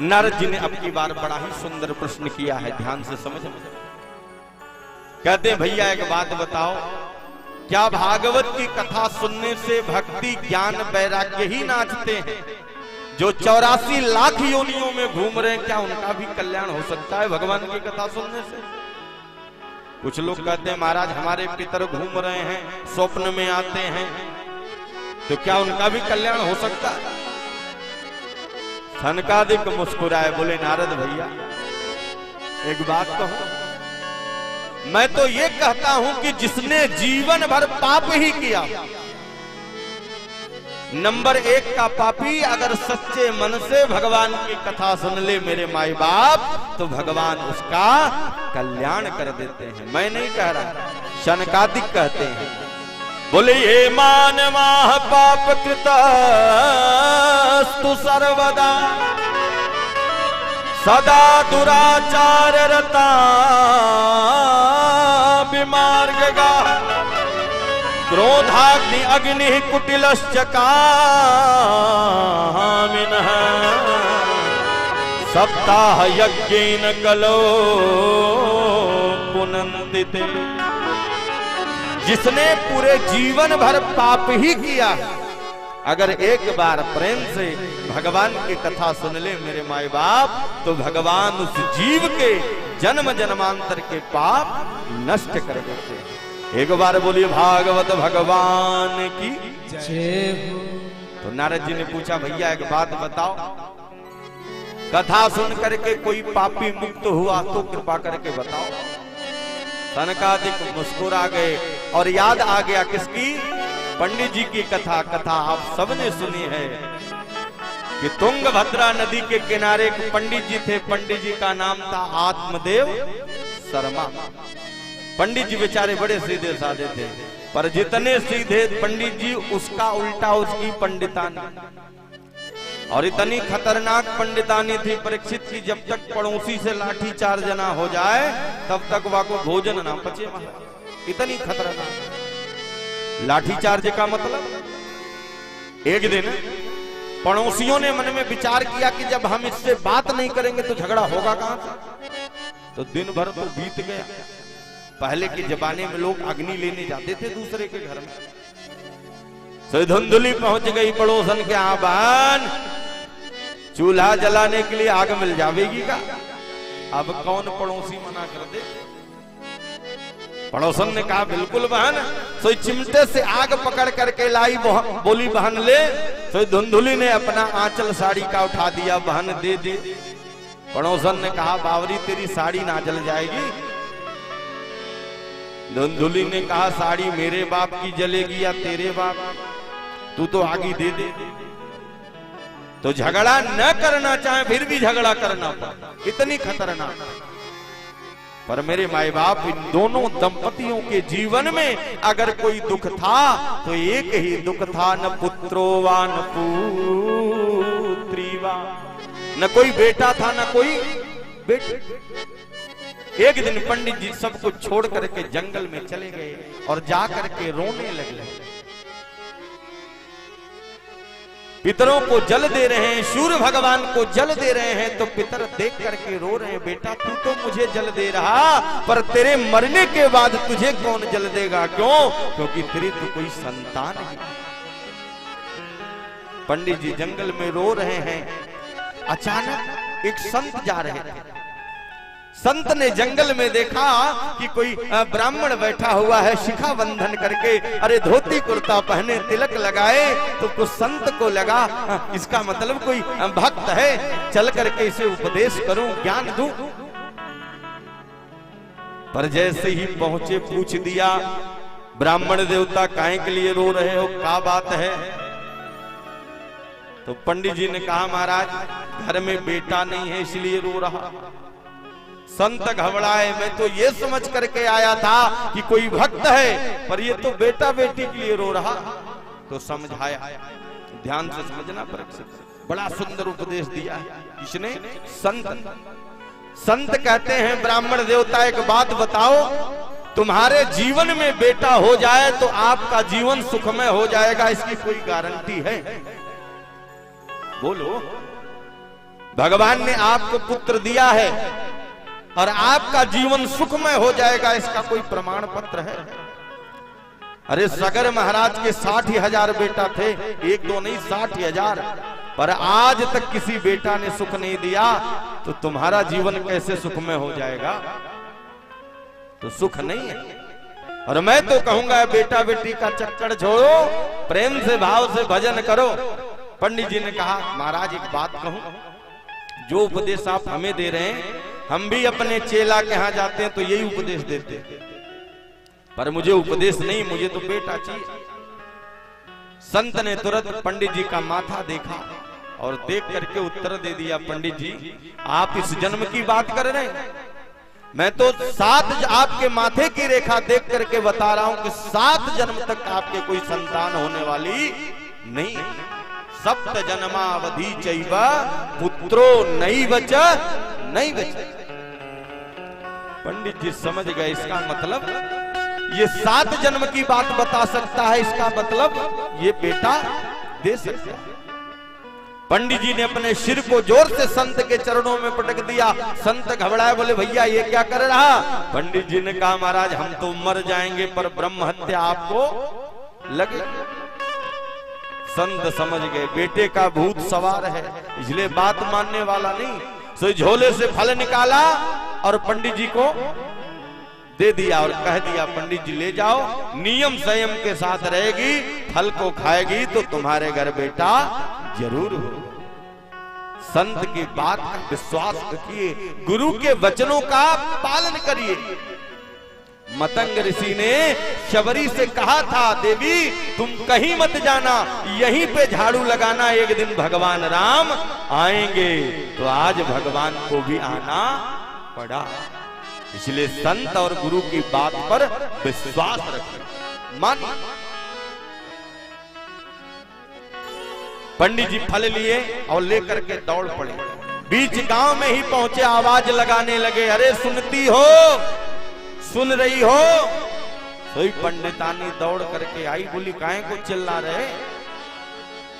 नारद जी ने अब की बार बड़ा ही सुंदर प्रश्न किया है, ध्यान से समझ। कहते हैं भैया एक बात बताओ, क्या भागवत की कथा सुनने से भक्ति ज्ञान वैराग्य ही नाचते हैं? जो 84 लाख योनियों में घूम रहे हैं, क्या उनका भी कल्याण हो सकता है भगवान की कथा सुनने से? कुछ लोग कहते हैं महाराज हमारे पितर घूम रहे हैं, स्वप्न में आते हैं, तो क्या उनका भी कल्याण हो सकता है? सनकादिक मुस्कुराए, बोले नारद भैया एक बात कहूं, मैं तो ये कहता हूं कि जिसने जीवन भर पाप ही किया, नंबर 1 का पापी अगर सच्चे मन से भगवान की कथा सुन ले मेरे माई बाप, तो भगवान उसका कल्याण कर देते हैं। मैं नहीं कह रहा, सनकादिक कहते हैं। बोले ये मानवाह पाप कृतस्तु सर्वदा सदा दुराचार रता विमार्गगा क्रोधाग्नि अग्नि कुटिलश्च कामिनः सप्ताह यज्ञेन कलो पुनन्ति ते। जिसने पूरे जीवन भर पाप ही किया, अगर एक बार प्रेम से भगवान की कथा सुन ले मेरे माई बाप, तो भगवान उस जीव के जन्म जन्मांतर के पाप नष्ट कर देते हैं। एक बार बोलिए भागवत भगवान की जय हो। तो नारद जी ने पूछा भैया एक बात बताओ, कथा सुन करके कोई पापी मुक्त हुआ तो कृपा करके बताओ। सनकादिक मुस्कुरा गए और याद आ गया किसकी? पंडित जी की कथा। कथा आप सबने सुनी है कि तुंगभद्रा नदी के किनारे एक पंडित जी थे। पंडित जी का नाम था आत्मदेव शर्मा। पंडित जी बेचारे बड़े सीधे साधे थे, पर जितने सीधे पंडित जी उसका उल्टा उसकी पंडितानी, और इतनी खतरनाक पंडितानी थी परीक्षित की, जब तक पड़ोसी से लाठी चार्ज ना हो जाए तब तक वह को भोजन ना पचे। इतनी खतरनाक लाठी चार्ज का मतलब, एक दिन पड़ोसियों ने मन में विचार किया कि जब हम इससे बात नहीं करेंगे तो झगड़ा होगा कहां से। तो दिन भर तो बीत गया। पहले के जमाने में लोग अग्नि लेने जाते थे दूसरे के घर में। धुंधुली पहुंच गई पड़ोसन के यहाँ, बहन चूल्हा जलाने के लिए आग मिल जाएगी का? अब कौन पड़ोसी मना कर दे? पड़ोसन ने कहा बिल्कुल बहन। सो चिमटे से आग पकड़ करके लाई, बोली बहन ले। तो धुंधुली ने अपना आंचल साड़ी का उठा दिया, बहन दे दे। पड़ोसन ने कहा बावरी तेरी साड़ी ना जल जाएगी। धुंधुली ने कहा साड़ी मेरे बाप की जलेगी या तेरे बाप, तू तो आगे दे दे। तो झगड़ा न करना चाहे फिर भी झगड़ा करना पड़ा, इतनी खतरनाक। पर मेरे माई बाप इन दोनों दंपतियों के जीवन में अगर कोई दुख था तो एक ही दुख था, न पुत्रो वा न पुत्री वा, न कोई बेटा था न कोई बेटी। एक दिन पंडित जी सब कुछ छोड़ करके जंगल में चले गए और जाकर के रोने लगे। पितरों को जल दे रहे हैं, सूर्य भगवान को जल दे रहे हैं, तो पितर देख करके रो रहे हैं, बेटा तू तो मुझे जल दे रहा, पर तेरे मरने के बाद तुझे कौन जल देगा? क्यों? क्योंकि तेरी तो कोई संतान नहीं। पंडित जी जंगल में रो रहे हैं। अचानक एक संत जा रहे थे। संत ने जंगल में देखा कि कोई ब्राह्मण बैठा हुआ है शिखा बंधन करके, अरे धोती कुर्ता पहने तिलक लगाए। तो कुछ संत को लगा इसका मतलब कोई भक्त है, चल करके इसे उपदेश करूं, ज्ञान दूं। पर जैसे ही पहुंचे पूछ दिया, ब्राह्मण देवता काहे के लिए रो रहे हो, क्या बात है? तो पंडित जी ने कहा महाराज घर में बेटा नहीं है इसलिए रो रहा। संत घबराए, मैं तो ये समझ करके आया था कि कोई भक्त है, पर ये तो बेटा बेटी के लिए रो रहा। तो समझाया, ध्यान से समझना परीक्षित, बड़ा सुंदर उपदेश दिया है किसने? संत। संत कहते हैं ब्राह्मण देवता एक बात बताओ, तुम्हारे जीवन में बेटा हो जाए तो आपका जीवन सुखमय हो जाएगा, इसकी कोई गारंटी है? बोलो। भगवान ने आपको पुत्र दिया है और आपका जीवन सुखमय हो जाएगा, इसका कोई प्रमाण पत्र है? अरे सगर महाराज के 60,000 बेटा थे, एक दो नहीं 60,000, पर आज तक किसी बेटा ने सुख नहीं दिया, तो तुम्हारा जीवन कैसे सुखमय हो जाएगा? तो सुख नहीं है। और मैं तो कहूंगा बेटा बेटी का चक्कर छोड़ो, प्रेम से भाव से भजन करो। पंडित जी ने कहा महाराज एक बात कहूं, जो उपदेश आप हमें दे रहे हैं, हम भी अपने चेला के यहां जाते हैं तो यही उपदेश देते हैं, पर मुझे उपदेश नहीं, मुझे तो बेटा चाहिए। संत ने तुरंत पंडित जी का माथा देखा और देख करके उत्तर दे दिया, पंडित जी आप इस जन्म की बात कर रहे हैं, मैं तो 7 आपके माथे की रेखा देख करके बता रहा हूं कि 7 जन्म तक आपके कोई संतान होने वाली नहीं है। सप्त जन्मावधि चैव पुत्रो नहीं बच। पंडित जी समझ गए, इसका मतलब ये 7 जन्म की बात बता सकता है, इसका मतलब ये बेटा दे सकता है। पंडित जी ने अपने सिर को जोर से संत के चरणों में पटक दिया। संत घबराए, बोले भैया ये क्या कर रहा? पंडित जी ने कहा महाराज हम तो मर जाएंगे पर ब्रह्म हत्या आपको लगे। संत समझ गए बेटे का भूत सवार है, इसलिए बात मानने वाला नहीं। सो झोले से फल निकाला और पंडित जी को दे दिया और कह दिया पंडित जी ले जाओ, नियम संयम के साथ रहेगी, फल को खाएगी तो तुम्हारे घर बेटा जरूर हो। संत की बात का विश्वास रखिए, गुरु के वचनों का पालन करिए। मतंग ऋषि ने शबरी से कहा था देवी तुम कहीं मत जाना, यहीं पे झाड़ू लगाना, एक दिन भगवान राम आएंगे। तो आज भगवान को भी आना पड़ा। इसलिए संत और गुरु की बात पर विश्वास रखें, मान। पंडित जी फल लिए और लेकर के दौड़ पड़े। बीच गांव में ही पहुंचे, आवाज लगाने लगे, अरे सुनती हो, सुन रही हो? तो पंडितानी दौड़ करके आई, बोली काहे को चिल्ला रहे?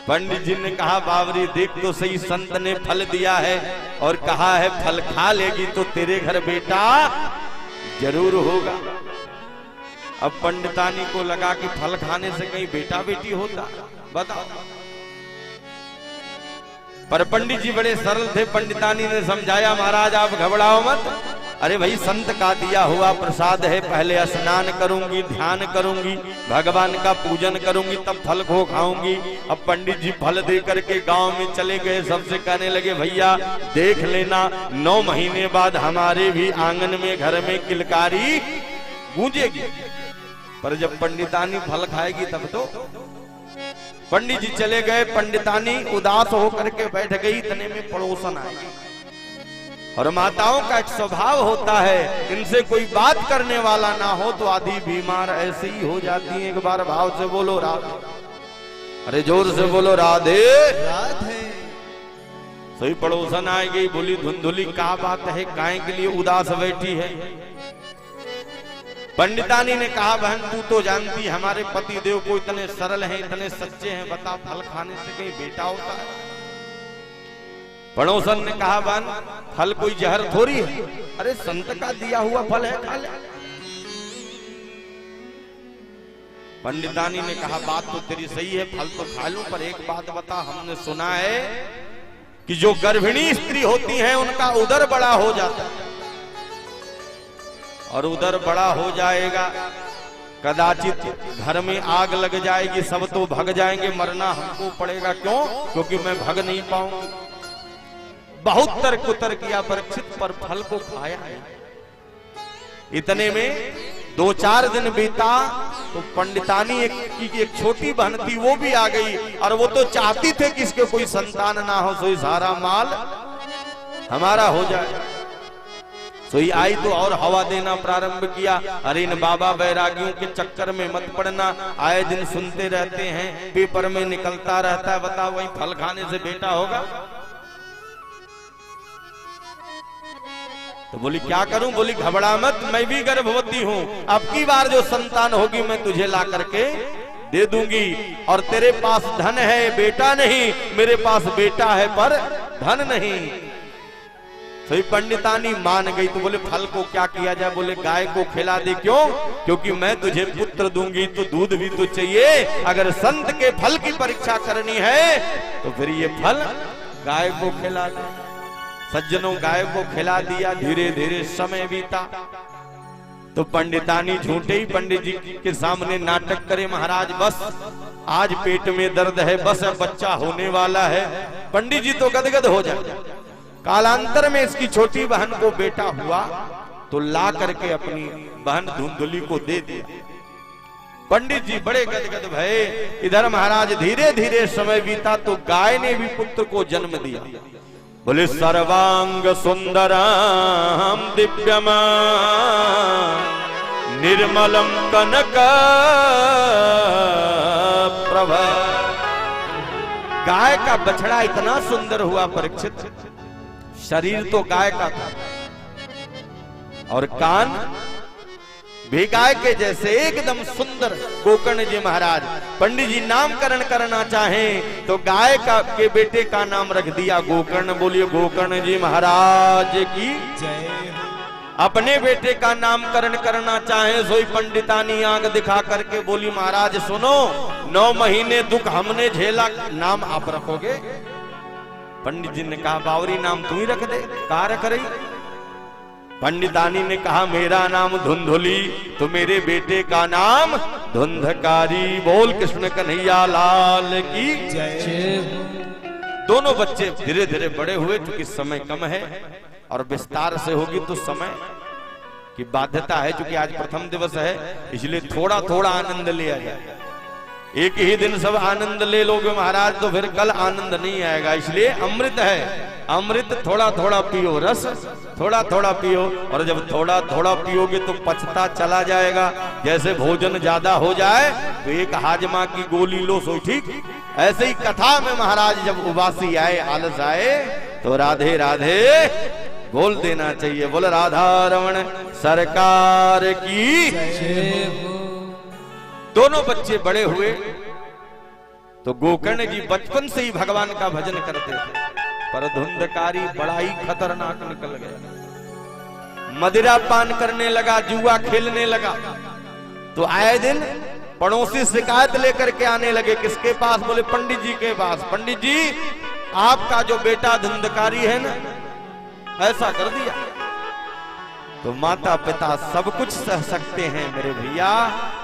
पंडित जी ने कहा बावरी देख तो सही, संत ने फल दिया है और कहा है फल खा लेगी तो तेरे घर बेटा जरूर होगा। अब पंडितानी को लगा कि फल खाने से कहीं बेटा बेटी होता, बताओ। पर पंडित जी बड़े सरल थे, पंडितानी ने समझाया महाराज आप घबराओ मत, अरे भाई संत का दिया हुआ प्रसाद है, पहले स्नान करूंगी, ध्यान करूंगी, भगवान का पूजन करूंगी, तब फल को खाऊंगी। अब पंडित जी फल दे करके गांव में चले गए, सबसे कहने लगे भैया देख लेना 9 महीने बाद हमारे भी आंगन में घर में किलकारी गूंजेगी। पर जब पंडितानी फल खाएगी तब तो। पंडित जी चले गए, पंडितानी उदास होकर के बैठ गई, इतने में पड़ोसन आई। और माताओं का एक स्वभाव होता है, इनसे कोई बात करने वाला ना हो तो आधी बीमार ऐसे ही हो जाती है। एक बार भाव से बोलो राधे, अरे जोर से बोलो राधे राधे। सही पड़ोसन आ गई, बोली धुंधुली क्या बात है, काहे के लिए उदास बैठी है? पंडितानी ने कहा बहन तू तो जानती हमारे पति देव को इतने सरल हैं, इतने सच्चे हैं, बता फल खाने से कहीं बेटा होता है? पड़ोसन ने कहा बहन फल कोई जहर थोड़ी है, अरे संत का दिया हुआ फल है, खा ले। पंडितानी ने कहा बात तो तेरी सही है, फल तो खा लूं, पर एक बात बता, हमने सुना है कि जो गर्भिणी स्त्री होती हैं उनका उदर बड़ा हो जाता है, और उदर बड़ा हो जाएगा, कदाचित घर में आग लग जाएगी, सब तो भग जाएंगे, मरना हमको पड़ेगा। क्यों? क्योंकि मैं भग नहीं पाऊंगी। बहुत तर्क उतर किया परीक्षित, पर फल को खाया है। इतने में 2-4 दिन बीता तो पंडितानी एक छोटी बहन थी, वो भी आ गई, और वो तो चाहती थे कि इसके कोई संतान ना हो, सो सारा माल हमारा हो जाए। सोई आई तो और हवा देना प्रारंभ किया, अरे इन बाबा बैरागियों के चक्कर में मत पड़ना, आए दिन सुनते रहते हैं, पेपर में निकलता रहता है, बताओ वही फल खाने से बेटा होगा। तो बोली क्या करूं? बोली घबरा मत, मैं भी गर्भवती हूं, अब की बार जो संतान होगी मैं तुझे ला करके दे दूंगी। और तेरे पास धन है, बेटा नहीं, मेरे पास बेटा है पर धन नहीं। तो ये पंडितानी मान गई। तो बोले फल को क्या किया जाए? बोले गाय को खिला दे। क्यों? क्योंकि मैं तुझे पुत्र दूंगी तो दूध भी तो चाहिए। अगर संत के फल की परीक्षा करनी है तो फिर ये फल गाय को खिला दे। सज्जनों, गाय को खिला दिया। धीरे धीरे समय बीता। तो पंडितानी झूठे ही पंडित जी के सामने नाटक करे, महाराज बस आज पेट में दर्द है, बस बच्चा होने वाला है। पंडित जी तो गदगद हो जाए। कालांतर में इसकी छोटी बहन को बेटा हुआ तो ला करके अपनी बहन धुंधुली को दे दिया। पंडित जी बड़े गदगद भये। इधर महाराज धीरे धीरे समय बीता तो गाय ने भी पुत्र को जन्म दिया। बोले सर्वांग सुंदरम दिव्यम निर्मलम कनक प्रभ। गाय का बछड़ा इतना सुंदर हुआ परीक्षित, शरीर तो गाय का था और कान भी गाय के जैसे एकदम सुंदर। गोकर्ण जी महाराज पंडित जी नामकरण करना चाहें तो गाय का के बेटे का नाम रख दिया गोकर्ण। बोलिए गोकर्ण जी महाराज की जय। अपने बेटे का नामकरण करना चाहें सोई पंडितानी आंख दिखा करके बोली महाराज सुनो, 9 महीने दुख हमने झेला, नाम आप रखोगे? पंडित जी ने कहा बावरी नाम तू ही रख दे। कहा रख रही? पंडितानी ने कहा मेरा नाम धुंधुली तो मेरे बेटे का नाम धुंधकारी। बोल कृष्ण कन्हैया लाल की जय। दोनों बच्चे धीरे धीरे बड़े हुए। क्योंकि समय कम है और विस्तार से होगी तो समय की बाध्यता है। क्योंकि आज प्रथम दिवस है इसलिए थोड़ा थोड़ा आनंद लिया जाए। एक ही दिन सब आनंद ले लोगे महाराज तो फिर कल आनंद नहीं आएगा। इसलिए अमृत है, अमृत थोड़ा थोड़ा पियो, रस थोड़ा थोड़ा पियो। और जब थोड़ा थोड़ा पियोगे तो पचता चला जाएगा। जैसे भोजन ज्यादा हो जाए तो एक हाजमा की गोली लो सो ठीक। ऐसे ही कथा में महाराज जब उबासी आए, आलस आए तो राधे राधे बोल देना चाहिए। बोल राधा रमण सरकार की जय। दोनों बच्चे बड़े हुए तो गोकर्ण जी बचपन से ही भगवान का भजन करते थे, पर धुंधकारी बड़ा ही खतरनाक निकल गया। मदिरा पान करने लगा, जुआ खेलने लगा। तो आए दिन पड़ोसी शिकायत लेकर के आने लगे। किसके पास? बोले पंडित जी के पास। पंडित जी आपका जो बेटा धुंधकारी है ना, ऐसा कर दिया। तो माता पिता सब कुछ सह सकते हैं मेरे भैया,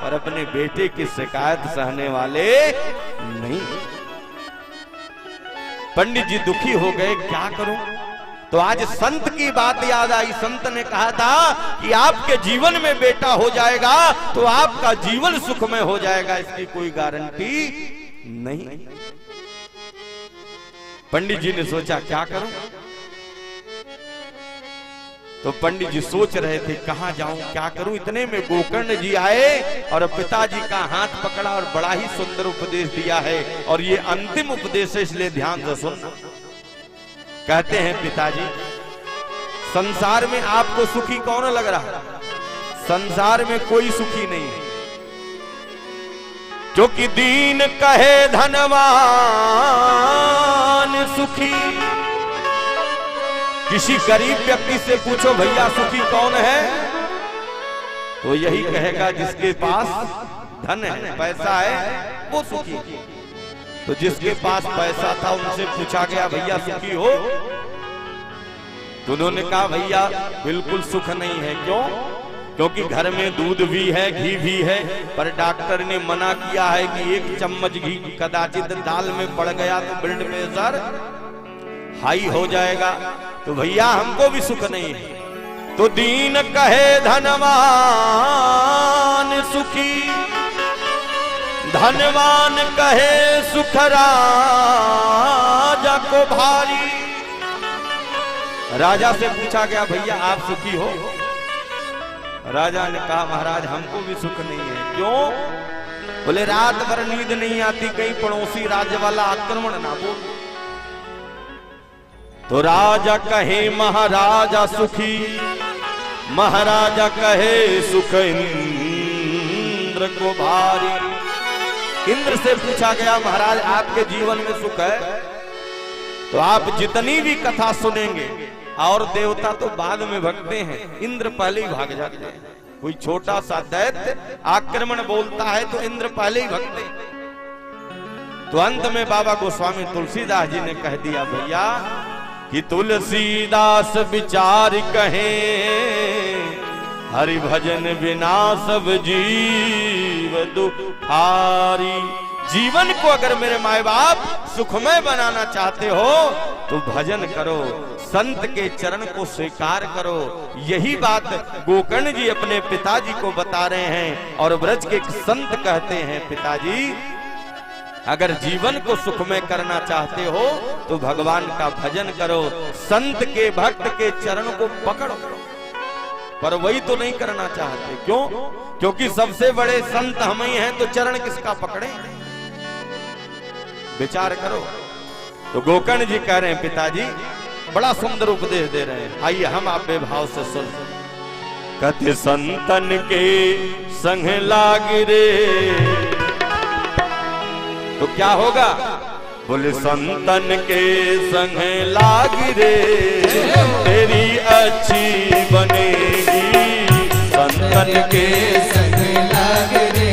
और अपने बेटे की शिकायत सहने वाले नहीं। पंडित जी दुखी हो गए, क्या करूं? तो आज संत की बात याद आई। संत ने कहा था कि आपके जीवन में बेटा हो जाएगा तो आपका जीवन सुखमय हो जाएगा, इसकी कोई गारंटी नहीं। पंडित जी ने सोचा क्या करूं? तो पंडित जी सोच रहे थे कहां जाऊं, क्या करूं। इतने में गोकर्ण जी आए और पिताजी का हाथ पकड़ा और बड़ा ही सुंदर उपदेश दिया है। और ये अंतिम उपदेश है इसलिए ध्यान से सुनना। कहते हैं पिताजी, संसार में आपको सुखी कौन लग रहा? संसार में कोई सुखी नहीं है। क्योंकि दीन कहे धनवान सुखी। किसी गरीब व्यक्ति से पूछो भैया सुखी कौन है, तो यही कहेगा जिसके पास धन है, पैसा है, वो सुखी। तो जिसके पास पैसा था उनसे पूछा गया भैया सुखी हो? तो उन्होंने कहा भैया बिल्कुल सुख नहीं है। क्यों? क्योंकि घर में दूध भी है, घी भी है, पर डॉक्टर ने मना किया है कि 1 चम्मच घी कदाचित दाल में पड़ गया तो ब्लड प्रेशर हाई हो जाएगा। तो भैया हमको भी सुख नहीं है। तो दीन कहे धनवान सुखी, धनवान कहे सुख राजा को भारी। राजा से पूछा गया भैया आप सुखी हो? राजा ने कहा महाराज हमको भी सुख नहीं है। क्यों? बोले रात भर नींद नहीं आती, कहीं पड़ोसी राज्य वाला आक्रमण ना बोल। तो राजा कहे महाराजा सुखी, महाराजा कहे सुख इंद्र को भारी। इंद्र से पूछा गया महाराज आपके जीवन में सुख है? तो आप जितनी भी कथा सुनेंगे और देवता तो बाद में भगते हैं, इंद्र पहले ही भाग जाते हैं। कोई छोटा सा दैत्य आक्रमण बोलता है तो इंद्र पहले ही भगते हैं। तो अंत में बाबा गोस्वामी तुलसीदास जी ने कह दिया भैया कि तुलसीदास विचार कहे हरि भजन बिना सब जीव दुखारी। जीवन को अगर मेरे माए बाप सुखमय बनाना चाहते हो तो भजन करो, संत के चरण को स्वीकार करो। यही बात गोकर्ण जी अपने पिताजी को बता रहे हैं। और ब्रज के एक संत कहते हैं पिताजी अगर जीवन को सुखमय करना चाहते हो तो भगवान का भजन करो, संत के भक्त के चरण को पकड़ो। पर वही तो नहीं करना चाहते, क्यों? क्योंकि सबसे बड़े संत हम ही हैं, तो चरण किसका पकड़े? विचार करो। तो गोकर्ण जी कह रहे हैं पिताजी बड़ा सुंदर उपदेश दे रहे हैं, आइए हम आप बेभाव से सुन। कति संतन के संग लाग रे, तो क्या होगा? बोले संतन के संग लाग रे तेरी अच्छी बनेगी। संतन के संग लाग रे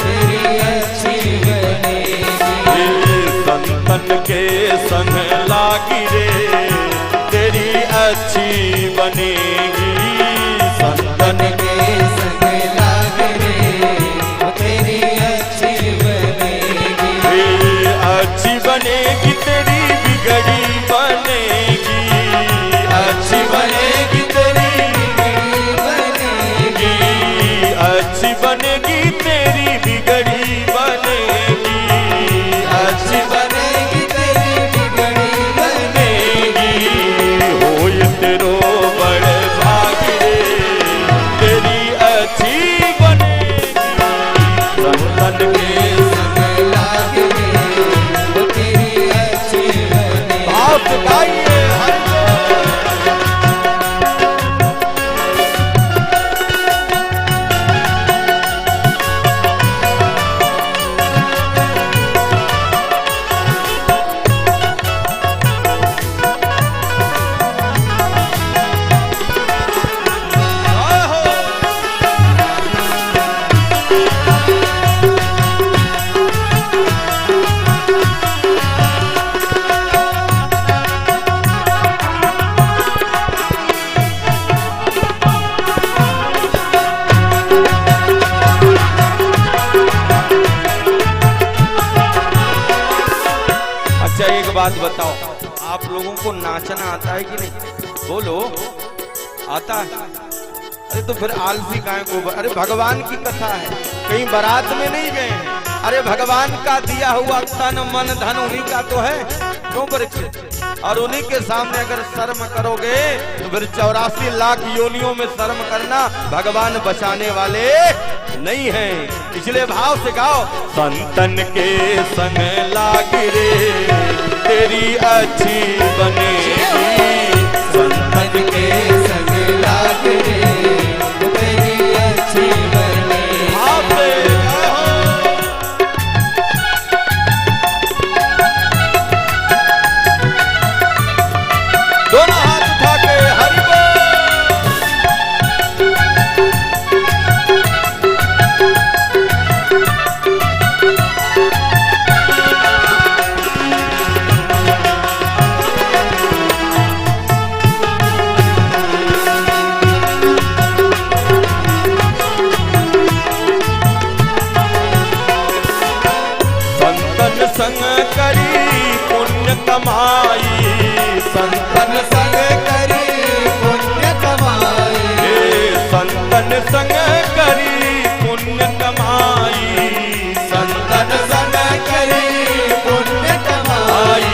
तेरी अच्छी बनेगी। संतन के संग लाग रे तेरी अच्छी बनेगी। संतन के संग लाग रे तेरी अच्छी बनेगी। अच्छी बनेगी तेरी बिगड़ी बनेगी। अच्छी बनेगी तेरी बिगड़ी बनेगी। अच्छी बनेगी तेरी बिगड़ी बनेगी। अच्छी बनेगी तेरी बिगड़ी बनेगी। होय तेरो बड़ भाग रे तेरी अच्छी बनेगी। संतन के संग लाग रे वो तेरी अच्छी बनेगी। भाव गाइए बात बताओ, आप लोगों को नाचना आता है कि नहीं? बोलो, आता है? अरे तो फिर आलसी काहे को? अरे भगवान की कथा है, कहीं बारात में नहीं गए हैं। अरे भगवान का दिया हुआ तन मन धन उन्हीं का तो है, क्यों परीक्षित? और उन्हीं के सामने अगर शर्म करोगे तो फिर 84 लाख योनियों में शर्म करना, भगवान बचाने वाले नहीं है। पिछले भाव से गाओ। संतन के संग लाग रे तेरी अच्छी बनेगी। संतन के संग लाग रे तेरी अच्छी बनेगी। दोनों हाथ उठा के हरि बोल। संग करी पुण्य कमाई। संतन संग करी पुण्य कमाई। संतन संग करी पुण्य कमाई। संतन संग करी पुण्य कमाई।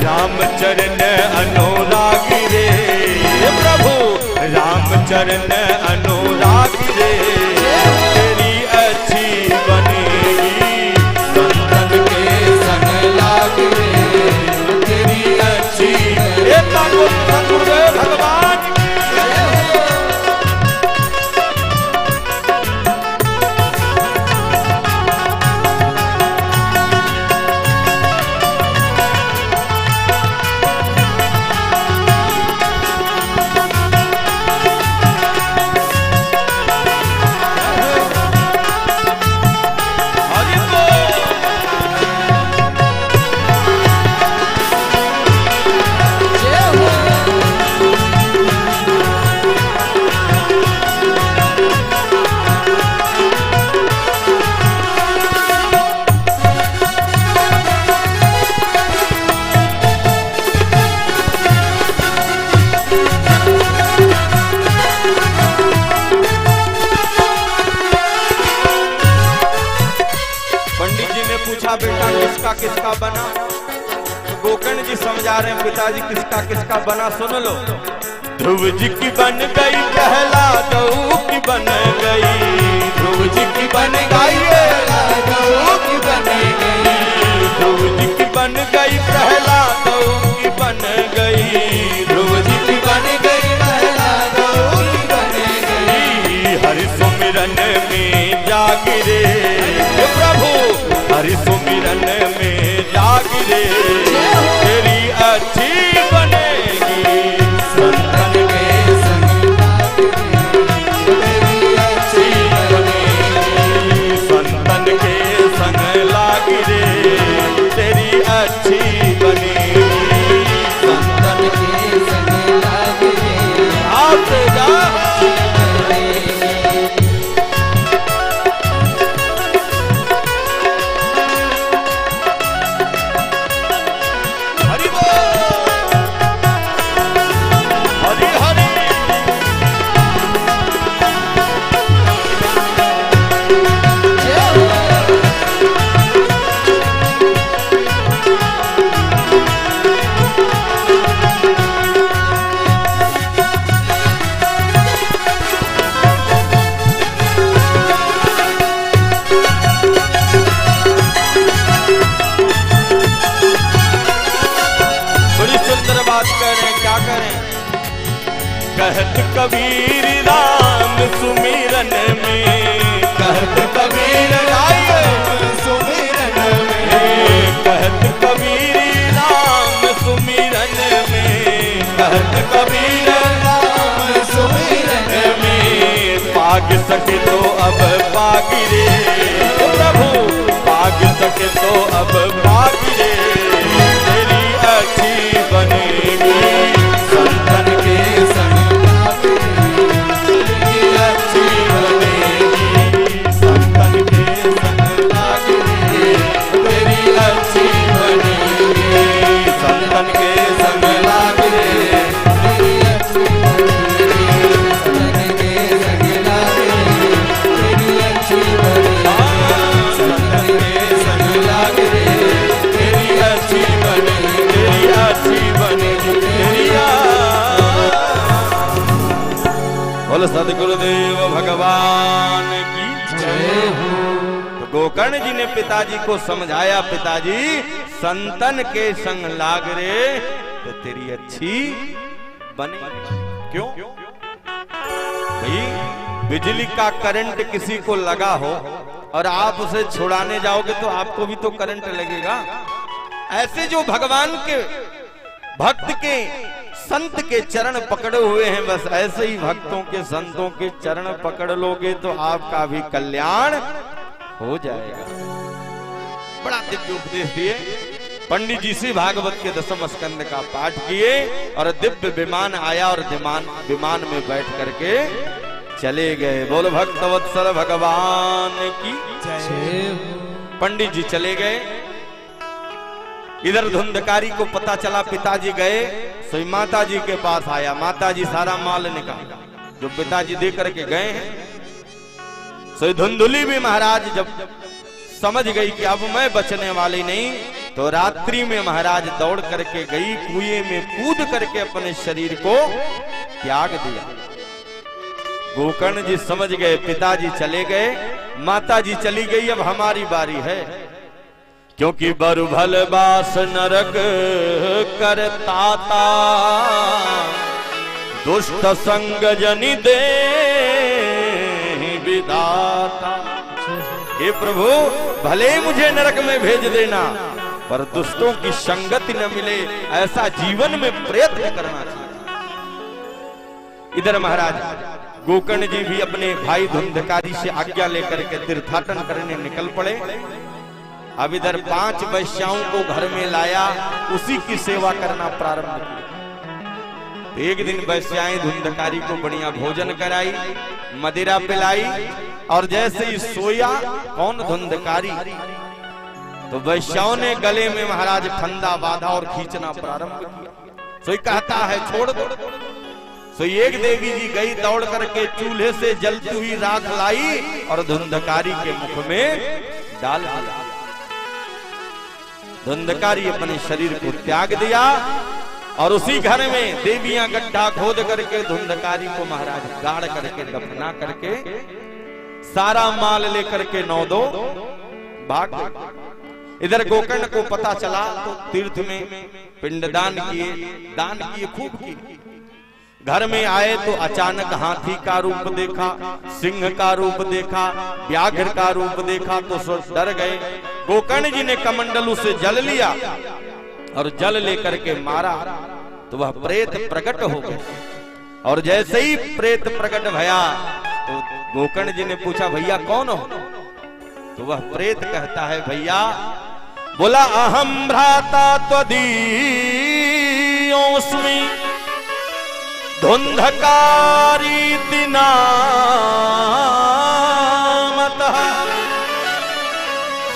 रामचरण अनुराग रे प्रभु, रामचरण अनुराग रे तेरी अच्छी बनेगी। तेरी अच्छी भगवान किसका किसका बना। तो गोकर्ण जी समझा रहे हैं पिताजी किसका किसका बना, सुन लो। ध्रुव जी की बन गई प्रहलादऊ की बन गई, ध्रुव जी की बन गई प्रहलादऊ की बन गई, ध्रुव जी की बन गई प्रहलादऊ की बन गई, ध्रुव जी की बन गई प्रहलादऊ की बन गई। हरि सुमिरन में जागिरे प्रभु, हरि सुमिरन में जागिरे, तेरी अच्छी बनेगी संतन के संग, तेरी अच्छी बनेगी संतन के संग लागिरे, तेरी अच्छी बनेगी संतन के संग लागिरे। आप जा कहत कबीर राम सुमिरन में, कहत कबीर राम सुमिरन में, कहत कबीर राम सुमिरन में, कहत कबीर राम सुमिरन में, पाग सके तो अब पागिरे प्रभु, पाग सके तो अब पागिरे, तेरी अच्छी बनेगी संतन के संग, सदगुरुदेव भगवान की जय हो। तो गोकर्ण जी ने पिताजी को समझाया, पिताजी संतन के संग लाग रे तो तेरी अच्छी बने। क्यों भाई, बिजली का करंट किसी को लगा हो और आप उसे छुड़ाने जाओगे तो आपको भी तो करंट लगेगा। ऐसे जो भगवान के भक्त के संत के चरण पकड़े हुए हैं, बस ऐसे ही भक्तों के संतों के चरण पकड़ लोगे तो आपका भी कल्याण हो जाएगा। बड़ा दिव्य उपदेश दिए पंडित जी से, भागवत के 10वें स्कंद का पाठ किए और दिव्य विमान आया और विमान में बैठ करके चले गए। बोल भक्तवत्सल भगवान की जय। पंडित जी चले गए। इधर धुंधकारी को पता चला पिताजी गए, सोई माता जी के पास आया। माता जी सारा माल निकाला जो पिताजी दे करके गए हैं। सोई धुंधुली भी महाराज जब समझ गई कि अब मैं बचने वाली नहीं, तो रात्रि में महाराज दौड़ करके गई, कुएं में कूद करके अपने शरीर को त्याग दिया। गोकर्ण जी समझ गए पिताजी चले गए, माता जी चली गई, अब हमारी बारी है। क्योंकि बरु भल बास नरक करताता, दुष्ट संग जनि दे विदाता। हे प्रभु, भले मुझे नरक में भेज देना, पर दुष्टों की संगति न मिले ऐसा जीवन में प्रयत्न करना चाहिए। इधर महाराज गोकर्ण जी भी अपने भाई धुंधकारी से आज्ञा लेकर के तीर्थाटन करने निकल पड़े। अब इधर 5 वैश्याओं को घर में लाया, उसी की सेवा करना प्रारंभ किया। एक दिन वैश्याएं धुंधकारी को बढ़िया भोजन कराई, मदिरा पिलाई, और जैसे ही सोया कौन धुंधकारी, तो वैश्याओं ने गले में महाराज फंदा बांधा और खींचना प्रारंभ किया। सोई कहता है छोड़ दो। सो एक देवी जी गई दौड़ करके चूल्हे से जलती हुई राख लाई और धुंधकारी के मुख में डाल दिया। धुंधकारी अपने शरीर को त्याग दिया और उसी घर में देवियां गड्ढा खोद करके धुंधकारी को महाराज गाड़ करके दफना करके सारा माल लेकर के 9-2 भाग गए। इधर गोकर्ण को पता चला तो तीर्थ में पिंडदान किए, दान किए, खूब किए। घर में आए तो अचानक हाथी का रूप देखा, सिंह का रूप देखा, व्याघ्र का रूप देखा तो डर गए। गोकर्ण जी ने कमंडलू से जल लिया और जल लेकर के मारा तो वह प्रेत प्रकट हो गए। और जैसे ही प्रेत प्रकट भया तो गोकर्ण जी ने पूछा भैया कौन हो? तो वह प्रेत कहता है भैया, बोला अहम भ्राता त्वदीयोऽस्मि धुंधकारी नामतः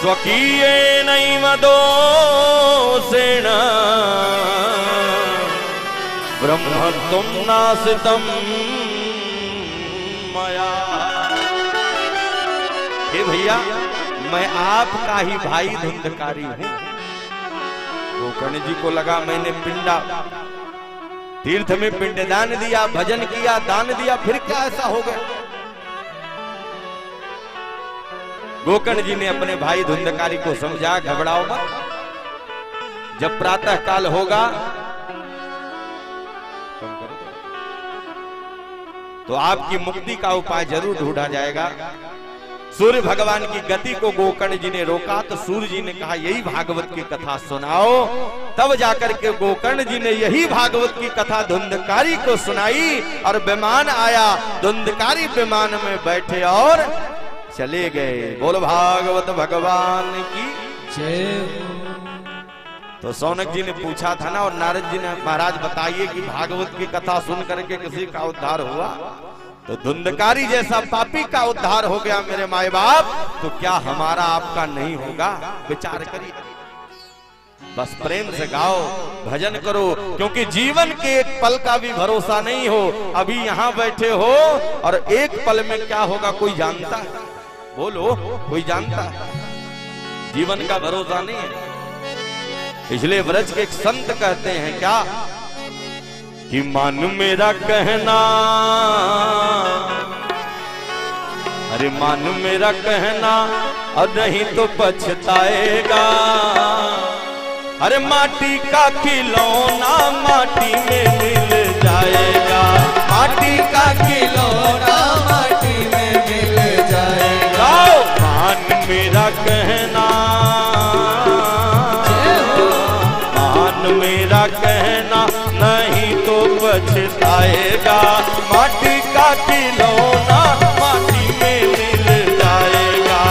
स्वकीयेनैव दोषेण ब्रह्मत्वं नासितं मया। हे भैया, मैं आपका ही भाई धुंधकारी हूं। गोकर्ण जी को लगा मैंने पिंडा तीर्थ में पिंडदान दिया, भजन किया, दान दिया, फिर क्या ऐसा हो गया? गोकर्ण जी ने अपने भाई धुंधकारी को समझा, घबराओ मत, जब प्रातः काल होगा तो आपकी मुक्ति का उपाय जरूर ढूंढा जाएगा। सूर्य भगवान की गति को गोकर्ण जी ने रोका तो सूर्य जी ने कहा यही भागवत की कथा सुनाओ। तब जाकर के गोकर्ण जी ने यही भागवत की कथा धुंधकारी को सुनाई और विमान आया, धुंधकारी विमान में बैठे और चले गए। बोल भागवत भगवान की जय। तो सौनक जी ने पूछा था ना, और नारद जी ने, महाराज बताइए कि भागवत की कथा सुन करके किसी का उद्धार हुआ? तो धुंधकारी जैसा पापी का उद्धार हो गया मेरे माए बाप, तो क्या हमारा आपका नहीं होगा? विचार करिए, बस प्रेम से गाओ, भजन करो, क्योंकि जीवन के एक पल का भी भरोसा नहीं हो। अभी यहाँ बैठे हो और एक पल में क्या होगा कोई जानता है? बोलो, कोई जानता है? जीवन का भरोसा नहीं है। इसलिए व्रज के एक संत कहते हैं क्या कि मान मेरा कहना, अरे मान मेरा कहना और नहीं तो पछताएगा। अरे माटी का खिलौना माटी में मिल जाएगा, माटी का खिलौना माटी में मिल जाएगा। मान मेरा कहना, मान मेरा कहना नहीं तो पछताएगा। माटी का खिलौना माटी में मिल जाएगा,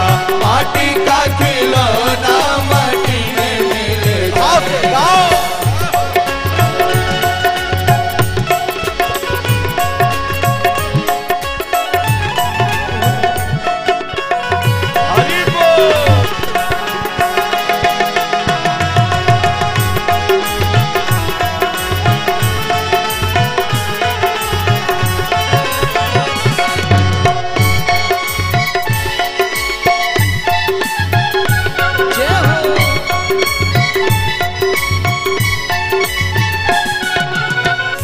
माटी का खिलौना माटी में मिल जाएगा। हरि बोल।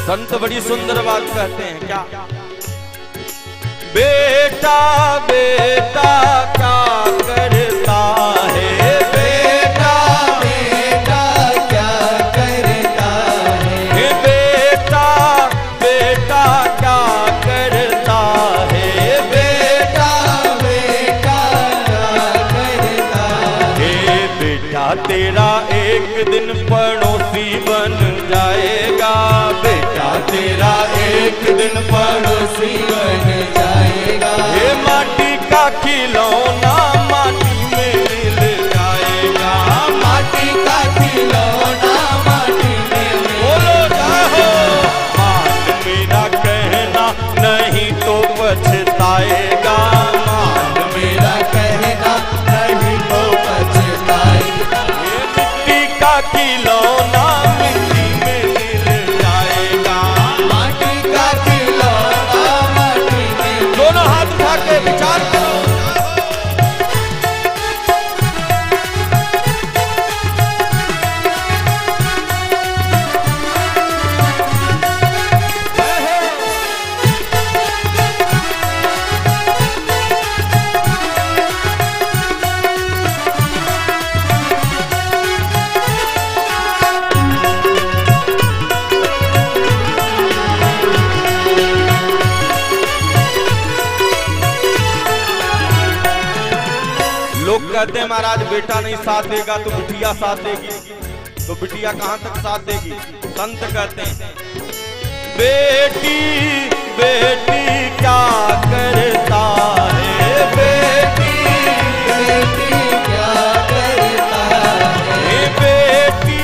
संत बड़ी सुंदर बात कहते हैं क्या? बेटा बेटा क्या करता है, बेटा बेटा क्या करता है, बेटा बेटा क्या करता है, बेटा बेटा क्या करता है। बेटा तेरा एक दिन पड़ोसी बन जाएगा, बेटा तेरा एक दिन पड़ोसी बन जाएगा। ये माटी का खिलौना माटी में मिल जाएगा, माटी का खिलौना माटी में बोलो जाओ। मान मेरा कहना नहीं तो पछताएगा, मान मेरा कहना नहीं तो पछताएगा। ये मिट्टी का खिलौना मिट्टी में मिल जाएगा, माटी का खिलौना माटी कहते हैं महाराज बेटा नहीं साथ देगा तो बिटिया साथ देगी, तो बिटिया कहां तक साथ देगी? संत कहते हैं बेटी बेटी क्या करता है, बेटी बेटी क्या करता है, बेटी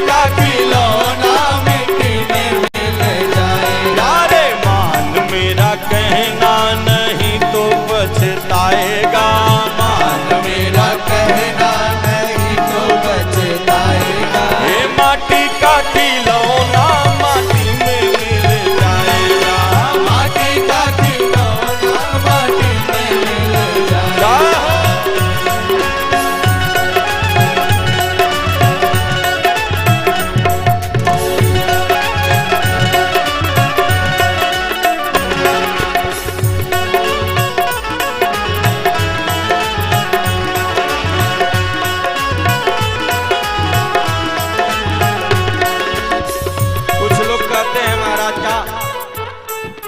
का खिलौना मिट्टी में मिल जाएगा, रे मान मेरा कहना नहीं तो पछताएगा, मान मेरा कहना नहीं तो पछताएगा, ये माटी का खिलौना माटी में मिल जाएगा, माटी का खिलौना माटी में मिल जाएगा।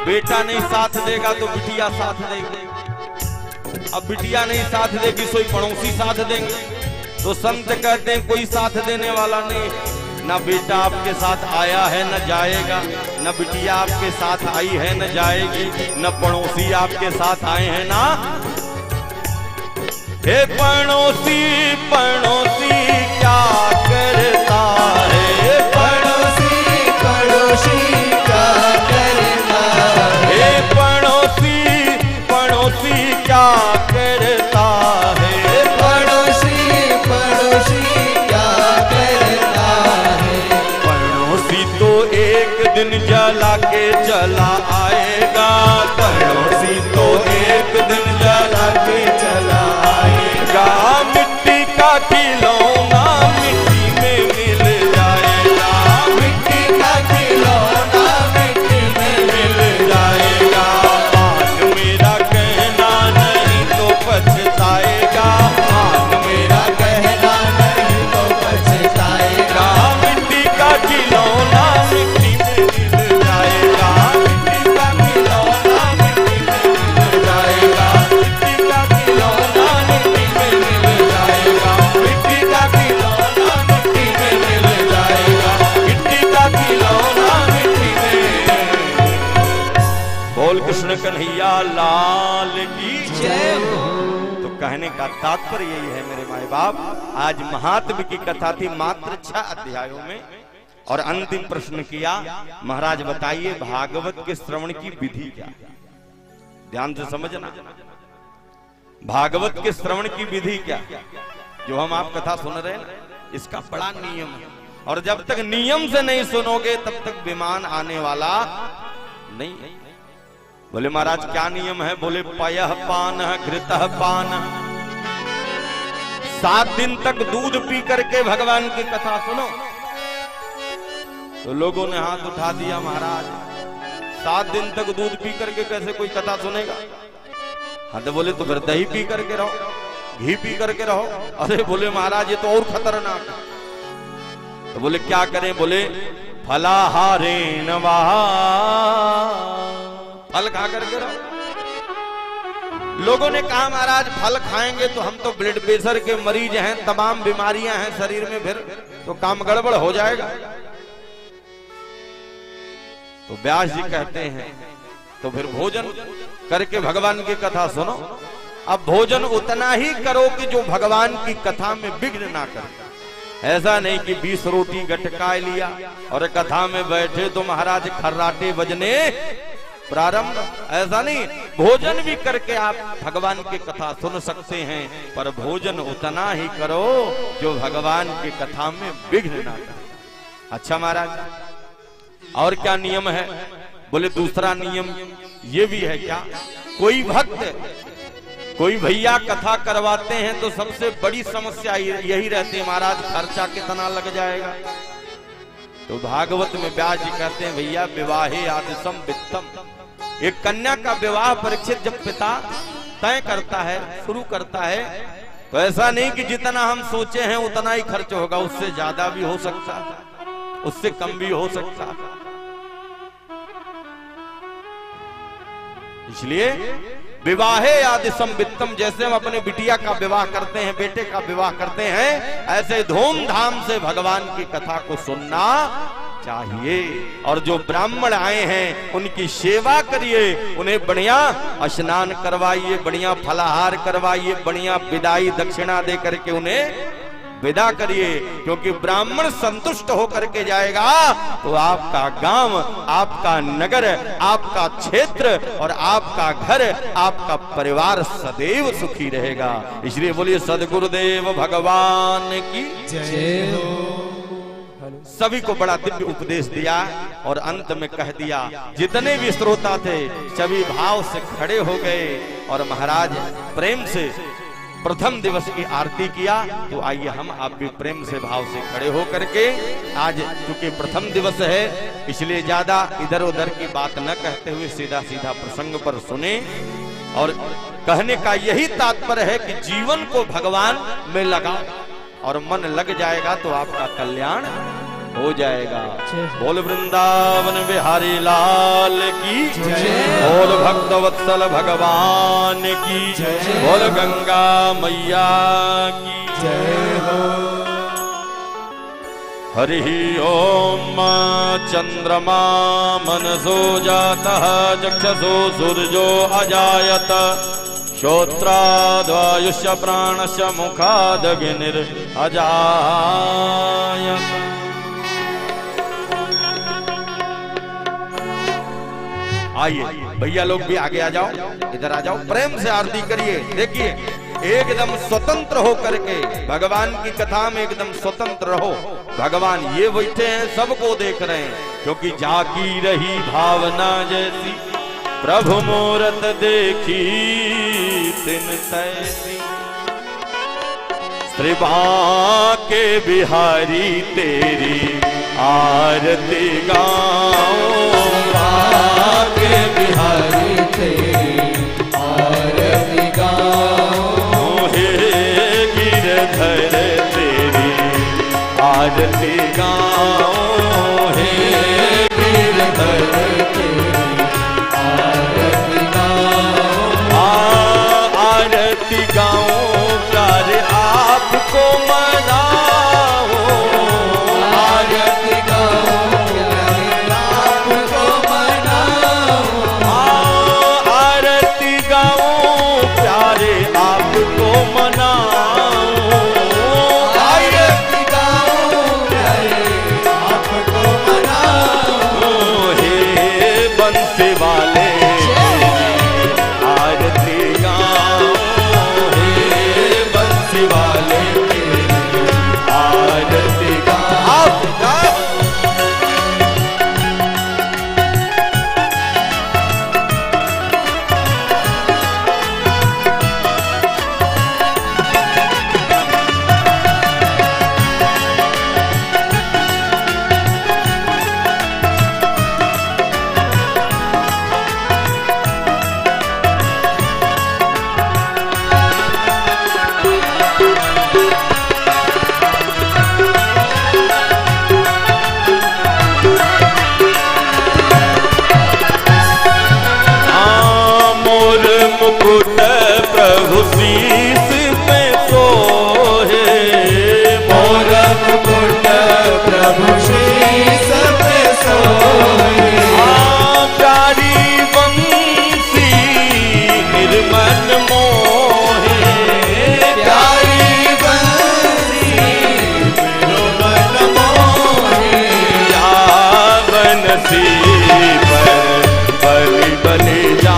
बेटा नहीं साथ देगा तो बिटिया साथ देगी, अब बिटिया नहीं साथ देगी सोई पड़ोसी साथ देंगे, तो संत कहते हैं कोई साथ देने वाला नहीं, ना बेटा आपके साथ आया है न जाएगा, न बिटिया आपके साथ आई है न जाएगी, न पड़ोसी आपके साथ आए हैं ना। हे पड़ोसी पड़ोसी क्या करता है, पड़ोसी पड़ोसी क्या करता है, पड़ोसी पड़ोसी क्या करता है, पड़ोसी पड़ोसी क्या करता है, पड़ोसी तो एक दिन जला के चला आएगा, पड़ोसी तो एक दिन जला के चला आएगा, मिट्टी का खिलौना मिट्टी में मिल जाएगा, मिट्टी का खिलौना मिट्टी में मिल जाएगा, आज मेरा कहना नहीं तो पछताएगा, आज मेरा कहना नहीं तो पछताएगा, मिट्टी का खिलौना मिट्टी में मिल जाएगा, मिट्टी का खिलौना मिट्टी में मिल जाएगा, मिट्टी का खिलौना मिट्टी में मिल जाएगा, मिट्टी का खिलौना मिट्टी में मिल जाएगा, मिट्टी का खिलौना मिट्टी में। बोल कृष्ण कन्हैया लाल की जय हो। तो कहने का तात्पर्य यही है मेरे माए बाप, आज महात्म की कथा थी मात्र 6 अध्यायों में, और अंतिम प्रश्न किया महाराज बताइए भागवत के श्रवण की विधि क्या? ध्यान से समझना, भागवत के श्रवण की विधि क्या? जो हम आप कथा सुन रहे हैं इसका बड़ा नियम है, और जब तक नियम से नहीं सुनोगे तब तक विमान आने वाला नहीं। बोले महाराज क्या नियम है? बोले पयः पान घृतः पान, 7 दिन तक दूध पी करके भगवान की कथा सुनो। तो लोगों ने हाथ उठा दिया, महाराज 7 दिन तक दूध पी करके कैसे कोई कथा सुनेगा? हाँ तो बोले तो फिर दही पी करके रहो, घी पी करके रहो। अरे बोले महाराज ये तो और खतरनाक है। तो बोले क्या करें? बोले फलाहारेण वा, फल खा करके रहो। लोगों ने कहा महाराज फल खाएंगे तो हम तो ब्लड प्रेशर के मरीज हैं, तमाम बीमारियां हैं शरीर में, फिर तो काम गड़बड़ हो जाएगा। तो व्यास जी कहते हैं तो फिर भोजन करके भगवान की कथा सुनो। अब भोजन उतना ही करो कि जो भगवान की कथा में विघ्न ना करे। ऐसा नहीं कि 20 रोटी गटकाए लिया और कथा में बैठे तो महाराज खर्राटे बजने प्रारंभ, ऐसा नहीं। भोजन भी करके आप भगवान की कथा सुन सकते हैं, पर भोजन उतना ही करो जो भगवान की कथा में विघ्न ना करे। अच्छा महाराज और क्या नियम है? बोले दूसरा नियम ये भी है। क्या? कोई भक्त कोई भैया कथा करवाते हैं तो सबसे बड़ी समस्या यही रहती है, महाराज खर्चा कितना लग जाएगा, तो भागवत में व्यास जी कहते हैं भैया विवाहे आदिशम वित्तम, एक कन्या का विवाह परीक्षित जब पिता तय करता है, शुरू करता है, तो ऐसा नहीं कि जितना हम सोचे हैं उतना ही खर्च होगा, उससे ज्यादा भी हो सकता है, उससे कम भी हो सकता है। इसलिए विवाहे आदिशम वित्तम, जैसे हम अपने बिटिया का विवाह करते हैं, बेटे का विवाह करते हैं, ऐसे धूमधाम से भगवान की कथा को सुनना चाहिए। और जो ब्राह्मण आए हैं उनकी सेवा करिए, उन्हें बढ़िया स्नान करवाइए, बढ़िया फलाहार करवाइए, बढ़िया विदाई दक्षिणा दे करके उन्हें विदा करिए, क्योंकि ब्राह्मण संतुष्ट होकर के जाएगा तो आपका गांव, आपका नगर, आपका क्षेत्र और आपका घर, आपका परिवार सदैव सुखी रहेगा। इसलिए बोलिए सद्गुरुदेव भगवान की जय हो। सभी को बड़ा दिव्य उपदेश दिया और अंत में कह दिया, जितने भी श्रोता थे सभी भाव से खड़े हो गए और महाराज प्रेम से प्रथम दिवस की आरती किया। तो आइए हम आप भी प्रेम से भाव से खड़े हो करके, आज चूंकि प्रथम दिवस है इसलिए ज्यादा इधर उधर की बात न कहते हुए सीधा सीधा प्रसंग पर सुने। और कहने का यही तात्पर्य है कि जीवन को भगवान में लगाओ और मन लग जाएगा तो आपका कल्याण हो जाएगा। बोल वृंदावन बिहारी लाल की, बोल भक्तवत्सल भगवान की, बोल गंगा मैया की जय हो। हरि ओम चंद्रमा मनसो जातः चक्षसो सूर्यो अजायत श्रोत्राद्वायुष्य प्राणस्य मुखादग्निर् अजायत। आइए भैया लोग भी आगे आ जाओ, इधर आ जाओ, प्रेम से आरती करिए। देखिए एकदम स्वतंत्र हो करके भगवान की कथा में एकदम स्वतंत्र रहो। भगवान ये बैठे हैं, सबको देख रहे हैं, क्योंकि जाकी रही भावना जैसी प्रभु मूरत देखी तिन तैसी। त्रिभा के बिहारी तेरी आरती गाऊं, के बिहारी तेरी आरती गाऊं, हे गिरधर तेरी आरती गाऊं, हे गिरधर तेरी आरती गाऊं, आरती गाऊं प्यार आपको मनाऊं, आरती गाऊं प्यार आपको मनाऊं, आरती गाऊं प्यारे आपको मनाऊं, आरती गाऊं प्यारे आपको मनाऊं, हे बंसी वाले आरती गाऊं, हे बंसी वाले आरती गाऊं। मुकुट प्रभु शीस पे सोहे, मोर मुकुट प्रभु शीस पे सोहे, प्यारी बंसी निर्मल मोहे, प्यारी बंसी निर्मल मोहे, या बंसी पर बलि बलि जा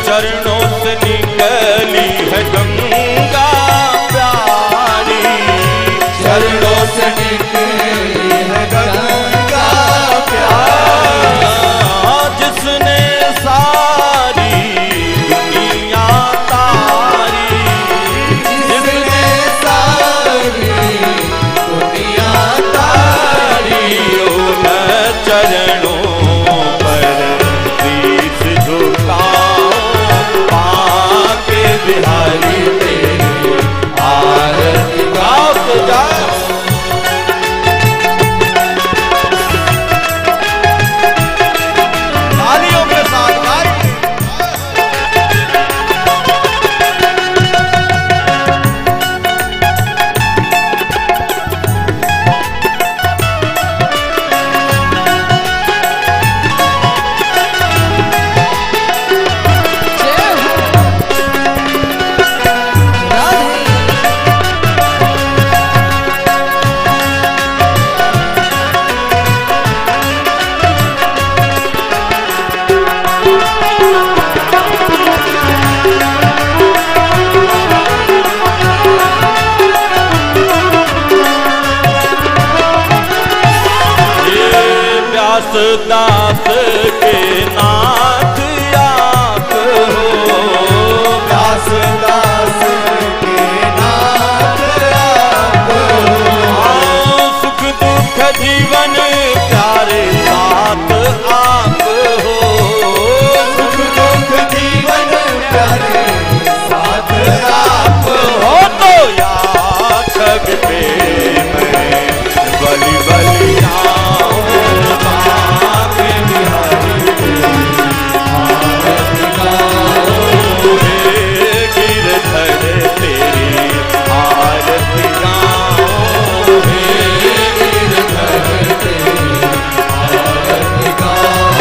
चरणों से निकली है गंगा प्यारी, चरणों से निकली है गंगा प्यारी, जिसने सारी दुनिया तारी, जिसने सारी दुनिया तारी, उन चरणों पर शीश झुकाओ, पाके बिहारी तेरी आरती गाओ तो जाओ। तालियों के साथ गाइए। जय हो राधे। ये व्यास दास के नाथ आप हो, दास दास के नाथ आप हो, सुख दुख जीवन प्यारे साथ आप हो, सुख दुख जीवन प्यारे साथ आप हो तो या छग पे मैं बलि बलि आऊं, के बिहारी आरती गाओ, हे गिरधर तेरी आरती गाऊं, गिरधर तेरी आरती गाओ,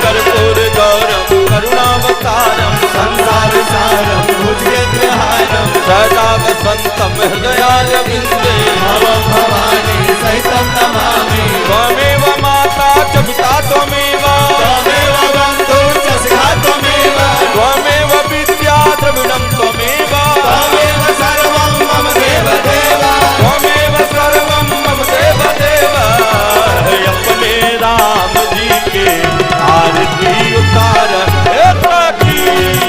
कर्पूर गौरम करुणावतारम संसार सारम भुजगेन्द्रहारम, सदा वसंतम हृदयारविंदे, भवं भवानी सहितं नमामि, त्वमेव माता च पिता त्वमेव, त्वमेव बन्धु च सखा त्वमेव, त्वमेव विद्या द्रविणं त्वमेव, त्वमेव सर्वं मम देव देव, त्वमेव सर्वं मम देव देव। अपने राम जी के आरती उतार हे सखी,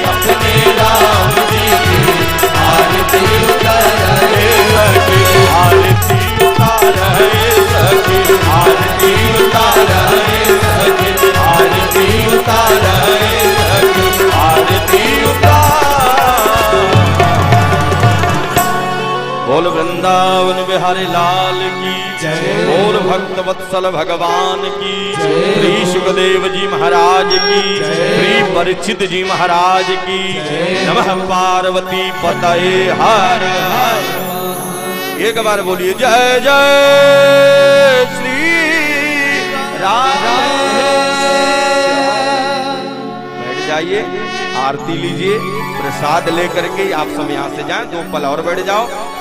अपने राम जी की आरती उतार, हे सखी आरती उतार, हे सखी आरती उतार, हे सखी आरती उतार, हे सखी आरती उतार। बोल वृंदावन बिहारी लाल की जय। बोल भक्त वत्सल भगवान की जय। श्री सुखदेव जी महाराज की, जय। श्री परीक्षित जी महाराज की, जय। नमः पार्वती पतये हर हर। एक बार बोलिए जय जय श्री राम। बैठ जाइए, आरती लीजिए, प्रसाद लेकर के आप सब यहाँ से जाएं, 2 पल और बैठ जाओ।